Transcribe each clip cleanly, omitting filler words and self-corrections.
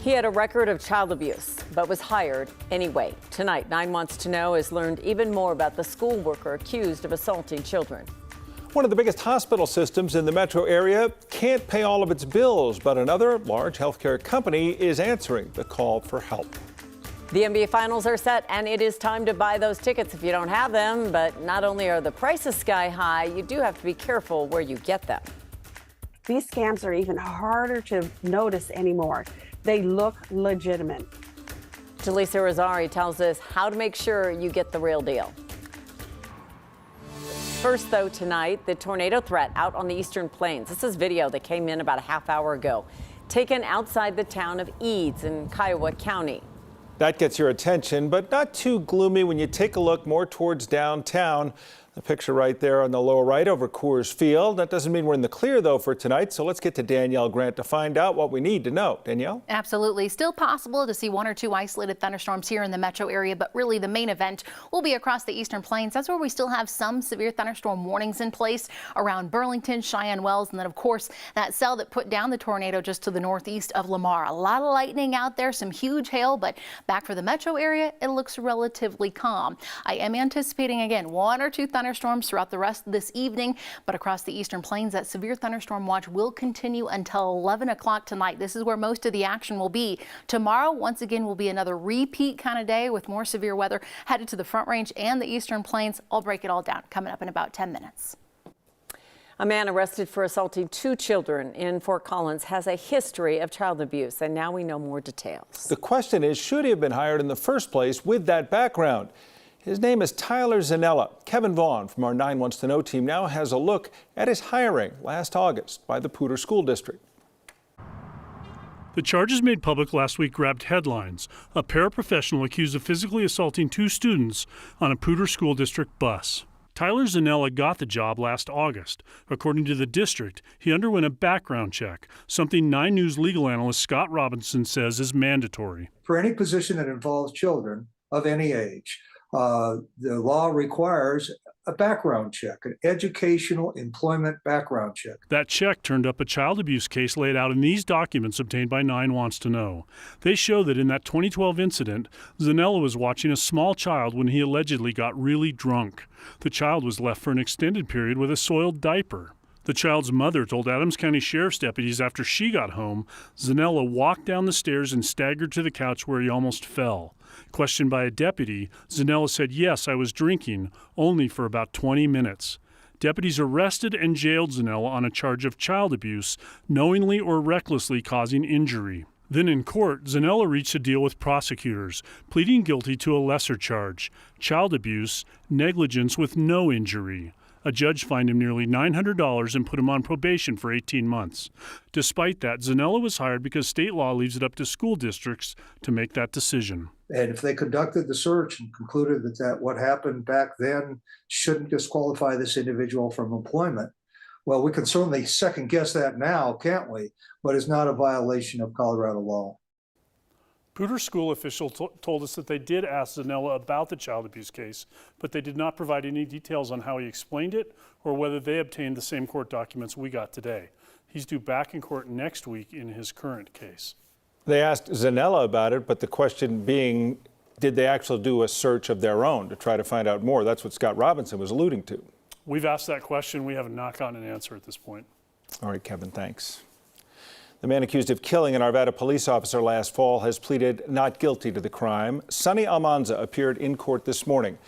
He had a record of child abuse, but was hired anyway. Tonight, 9 Wants to Know has learned even more about the school worker accused of assaulting children. One of the biggest hospital systems in the metro area can't pay all of its bills, but another large healthcare company is answering the call for help. The NBA Finals are set, and it is time to buy those tickets if you don't have them. But not only are the prices sky high, you do have to be careful where you get them. These scams are even harder to notice anymore. They look legitimate. Jaleesa Rosari tells us how to make sure you get the real deal. First, though, tonight, the tornado threat out on the eastern plains. This is video that came in about a half hour ago, taken outside the town of Eads in Kiowa County. That gets your attention, but not too gloomy when you take a look more towards downtown. The picture right there on the lower right over Coors Field. That doesn't mean we're in the clear, though, for tonight. So let's get to Danielle Grant to find out what we need to know. Danielle? Absolutely. Still possible to see one or two isolated thunderstorms here in the metro area, but really the main event will be across the eastern plains. That's where we still have some severe thunderstorm warnings in place around Burlington, Cheyenne Wells, and then, of course, that cell that put down the tornado just to the northeast of Lamar. A lot of lightning out there, some huge hail, but back for the metro area, it looks relatively calm. I am anticipating, again, one or two thunderstorms throughout the rest of this evening, but across the eastern plains, that severe thunderstorm watch will continue until 11 o'clock tonight. This is where most of the action will be. Tomorrow, once again, will be another repeat kind of day with more severe weather headed to the Front Range and the eastern plains. I'll break it all down coming up in about 10 minutes. A man arrested for assaulting 2 children in Fort Collins has a history of child abuse, and now we know more details. The question is, should he have been hired in the first place with that background? His name is Tyler Zanella. Kevin Vaughn from our 9 Wants to Know team now has a look at his hiring last August by the Poudre School District. The charges made public last week grabbed headlines. A paraprofessional accused of physically assaulting 2 students on a Poudre School District bus. Tyler Zanella got the job last August. According to the district, he underwent a background check, something 9 News legal analyst Scott Robinson says is mandatory. For any position that involves children of any age, the law requires a background check, an educational employment background check. That check turned up a child abuse case laid out in these documents obtained by 9 Wants to Know. They show that in that 2012 incident, Zanella was watching a small child when he allegedly got really drunk. The child was left for an extended period with a soiled diaper. The child's mother told Adams County Sheriff's deputies after she got home, Zanella walked down the stairs and staggered to the couch where he almost fell. Questioned by a deputy, Zanella said, "Yes, I was drinking, only for about 20 minutes." Deputies arrested and jailed Zanella on a charge of child abuse, knowingly or recklessly causing injury. Then in court, Zanella reached a deal with prosecutors, pleading guilty to a lesser charge, child abuse, negligence with no injury. A judge fined him nearly $900 and put him on probation for 18 months. Despite that, Zanella was hired because state law leaves it up to school districts to make that decision. And if they conducted the search and concluded that what happened back then shouldn't disqualify this individual from employment, well, we can certainly second guess that now, can't we? But it's not a violation of Colorado law. Poudre school officials told us that they did ask Zanella about the child abuse case, but they did not provide any details on how he explained it or whether they obtained the same court documents we got today. He's due back in court next week in his current case. They asked Zanella about it, but the question being, did they actually do a search of their own to try to find out more? That's what Scott Robinson was alluding to. We've asked that question. We have not gotten an answer at this point. All right, Kevin, thanks. The man accused of killing an Arvada police officer last fall has pleaded not guilty to the crime. Sonny Almanza appeared in court this morning.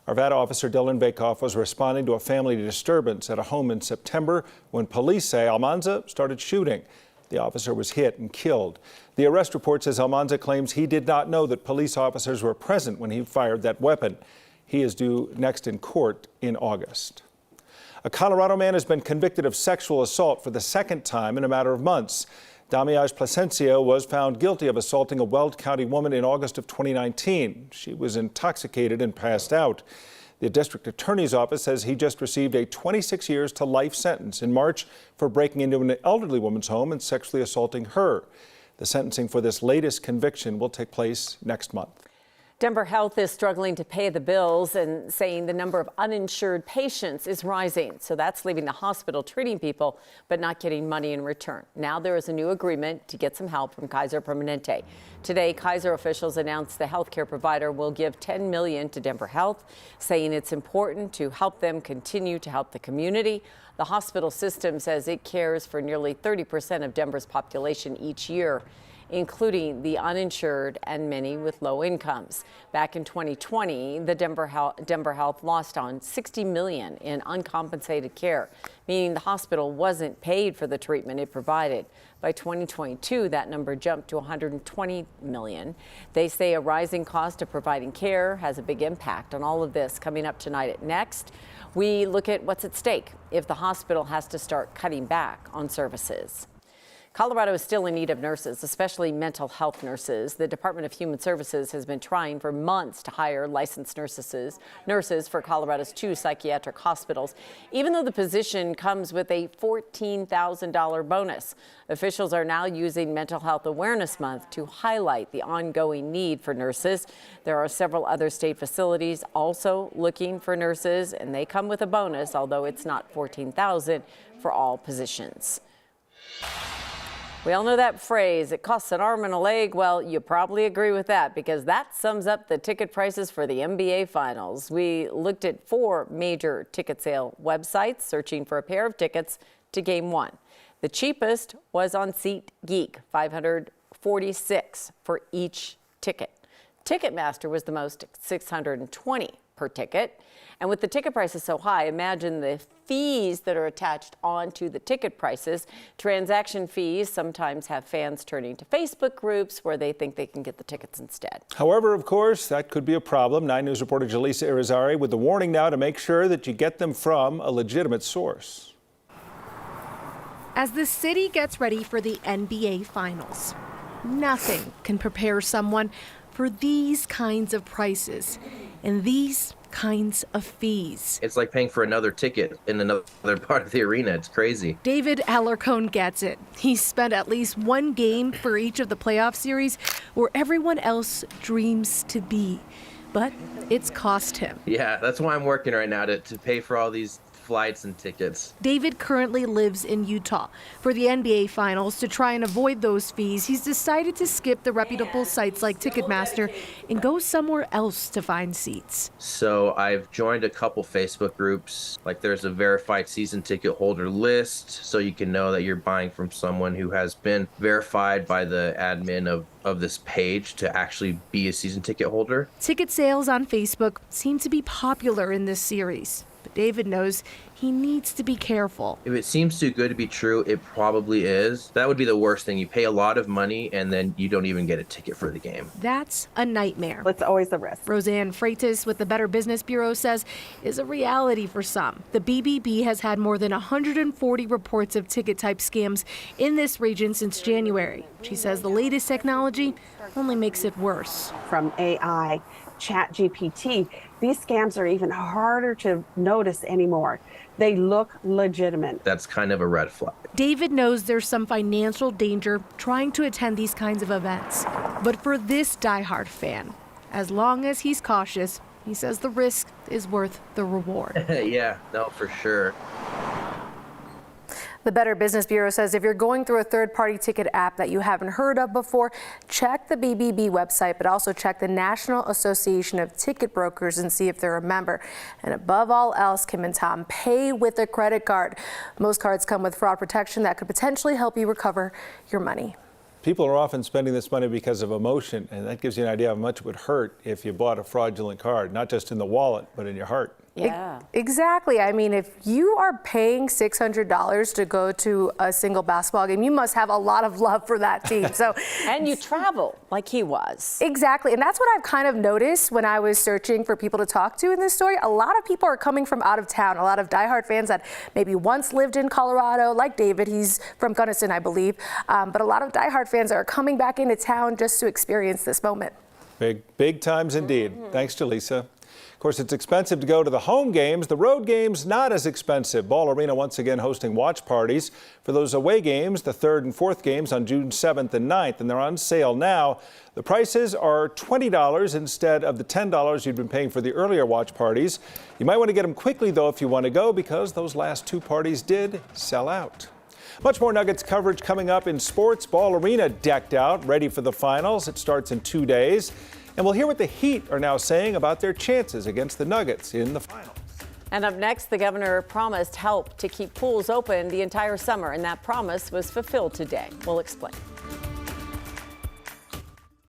Arvada officer Dylan Vakoff was responding to a family disturbance at a home in September when police say Almanza started shooting. The officer was hit and killed. The arrest report says Almanza claims he did not know that police officers were present when he fired that weapon. He is due next in court in August. A Colorado man has been convicted of sexual assault for the second time in a matter of months. Damiaj Plasencia was found guilty of assaulting a Weld County woman in August of 2019. She was intoxicated and passed out. The district attorney's office says he just received a 26 years to life sentence in March for breaking into an elderly woman's home and sexually assaulting her. The sentencing for this latest conviction will take place next month. Denver Health is struggling to pay the bills and saying the number of uninsured patients is rising. So that's leaving the hospital treating people but not getting money in return. Now there is a new agreement to get some help from Kaiser Permanente. Today, Kaiser officials announced the healthcare provider will give $10 million to Denver Health, saying it's important to help them continue to help the community. The hospital system says it cares for nearly 30% of Denver's population each year, including the uninsured and many with low incomes. Back in 2020, the Denver Health lost on $60 million in uncompensated care, meaning the hospital wasn't paid for the treatment it provided. By 2022, that number jumped to $120 million. They say a rising cost of providing care has a big impact on all of this. Coming up tonight at Next, we look at what's at stake if the hospital has to start cutting back on services. Colorado is still in need of nurses, especially mental health nurses. The Department of Human Services has been trying for months to hire licensed nurses for Colorado's 2 psychiatric hospitals, even though the position comes with a $14,000 bonus. Officials are now using Mental Health Awareness Month to highlight the ongoing need for nurses. There are several other state facilities also looking for nurses, and they come with a bonus, although it's not $14,000 for all positions. We all know that phrase, it costs an arm and a leg. Well, you probably agree with that because that sums up the ticket prices for the NBA Finals. We looked at 4 major ticket sale websites searching for a pair of tickets to Game 1. The cheapest was on SeatGeek, $546 for each ticket. Ticketmaster was the most, $620 per ticket. And with the ticket prices so high, imagine the fees that are attached onto the ticket prices. Transaction fees sometimes have fans turning to Facebook groups where they think they can get the tickets instead. However, of course, that could be a problem. 9 News reporter Jaleesa Irizarry with the warning now to make sure that you get them from a legitimate source. As the city gets ready for the NBA Finals, nothing can prepare someone for these kinds of prices and these kinds of fees. It's like paying for another ticket in another part of the arena. It's crazy. David Alarcon gets it. He's spent at least one game for each of the playoff series where everyone else dreams to be. But it's cost him. Yeah, that's why I'm working right now to pay for all these flights and tickets. David currently lives in Utah. For the NBA Finals, to try and avoid those fees, he's decided to skip the reputable sites like Ticketmaster and go somewhere else to find seats. So I've joined a couple Facebook groups. Like there's a verified season ticket holder list, so you can know that you're buying from someone who has been verified by the admin of this page to actually be a season ticket holder. Ticket sales on Facebook seem to be popular in this series. But David knows he needs to be careful. If it seems too good to be true, it probably is. That would be the worst thing. You pay a lot of money and then you don't even get a ticket for the game. That's a nightmare. It's always a risk. Roseanne Freitas with the Better Business Bureau says is a reality for some. The BBB has had more than 140 reports of ticket type scams in this region since January. She says the latest technology only makes it worse. From AI, ChatGPT, these scams are even harder to notice anymore. They look legitimate. That's kind of a red flag. David knows there's some financial danger trying to attend these kinds of events. But for this diehard fan, as long as he's cautious, he says the risk is worth the reward. Yeah, no, for sure. The Better Business Bureau says if you're going through a third-party ticket app that you haven't heard of before, check the BBB website, but also check the National Association of Ticket Brokers and see if they're a member. And above all else, Kim and Tom, pay with a credit card. Most cards come with fraud protection that could potentially help you recover your money. People are often spending this money because of emotion, and that gives you an idea of how much it would hurt if you bought a fraudulent card, not just in the wallet, but in your heart. Yeah. Exactly. I mean, if you are paying $600 to go to a single basketball game, you must have a lot of love for that team. So, And you travel like he was. Exactly. And that's what I've kind of noticed when I was searching for people to talk to in this story. A lot of people are coming from out of town. A lot of diehard fans that maybe once lived in Colorado, like David. He's from Gunnison, I believe. But a lot of diehard fans are coming back into town just to experience this moment. Big times indeed. Thanks, Jaleesa. Of course, it's expensive to go to the home games. The road games, not as expensive. Ball Arena once again hosting watch parties for those away games, the 3rd and 4th games on June 7th and 9th, and they're on sale now. The prices are $20 instead of the $10 you'd been paying for the earlier watch parties. You might want to get them quickly, though, if you want to go, because those last 2 parties did sell out. Much more Nuggets coverage coming up in sports. Ball Arena decked out, ready for the finals. It starts in 2 days. And we'll hear what the Heat are now saying about their chances against the Nuggets in the finals. And up next, the governor promised help to keep pools open the entire summer, and that promise was fulfilled today. We'll explain.